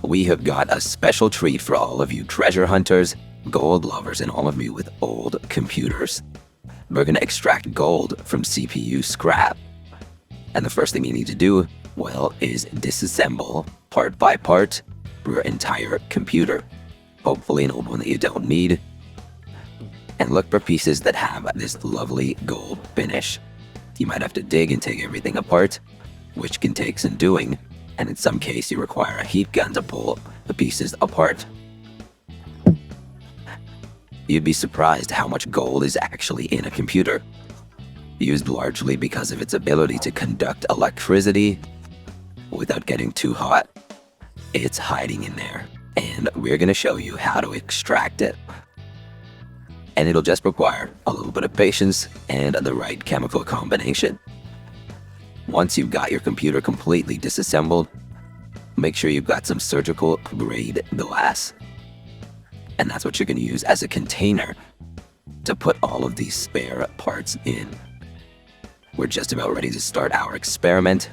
we have got a special treat for all of you treasure hunters, gold lovers, and all of you with old computers. We're going to extract gold from CPU scrap. And the first thing you need to do, well, is disassemble part by part your entire computer. Hopefully an old one that you don't need. And look for pieces that have this lovely gold finish. You might have to dig and take everything apart, which can take some doing. And in some case, you require a heat gun to pull the pieces apart. You'd be surprised how much gold is actually in a computer. Used largely because of its ability to conduct electricity without getting too hot. It's hiding in there, and we're going to show you how to extract it. And it'll just require a little bit of patience and the right chemical combination. Once you've got your computer completely disassembled, make sure you've got some surgical grade glass. And that's what you're going to use as a container to put all of these spare parts in. We're just about ready to start our experiment.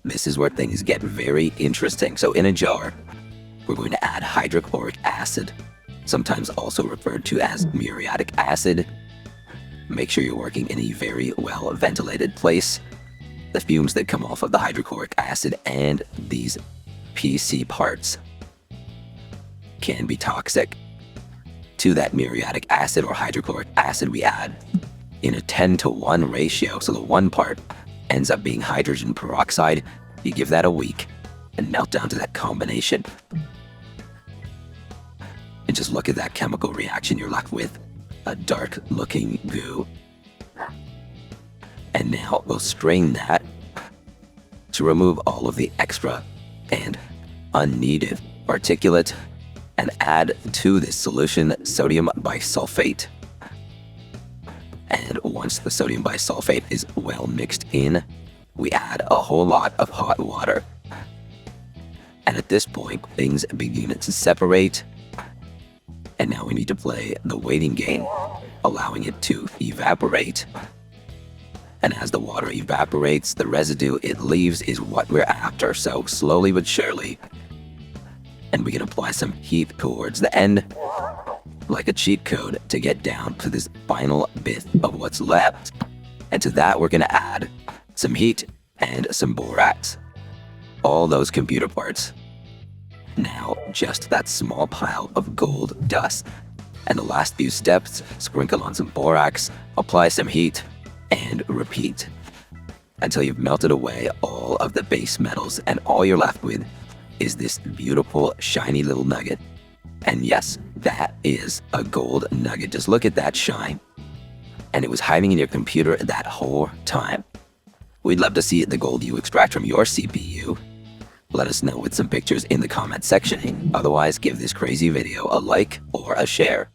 This is where things get very interesting. So in a jar, we're going to add hydrochloric acid, sometimes also referred to as muriatic acid. Make sure you're working in a very well ventilated place. The fumes that come off of the hydrochloric acid and these PC parts can be toxic. To that muriatic acid or hydrochloric acid, we add in a 10-to-1 ratio. So the one part ends up being hydrogen peroxide. You give that a week and melt down to that combination. And just look at that chemical reaction. You're left with a dark looking goo. And now we'll strain that to remove all of the extra and unneeded particulate and add to this solution sodium bisulfate. And once the sodium bisulfate is well mixed in, we add a whole lot of hot water. And at this point, things begin to separate. And now we need to play the waiting game, allowing it to evaporate. And as the water evaporates, the residue it leaves is what we're after. So slowly but surely. And we can apply some heat towards the end, like a cheat code, to get down to this final bit of what's left. And to that, we're going to add some heat and some borax. All those computer parts. Now, just that small pile of gold dust. And the last few steps, sprinkle on some borax, apply some heat, and repeat until you've melted away all of the base metals, and all you're left with is this beautiful, shiny little nugget. And yes, that is a gold nugget. Just look at that shine. And it was hiding in your computer that whole time. We'd love to see the gold you extract from your CPU. Let us know with some pictures in the comment section. Otherwise, give this crazy video a like or a share.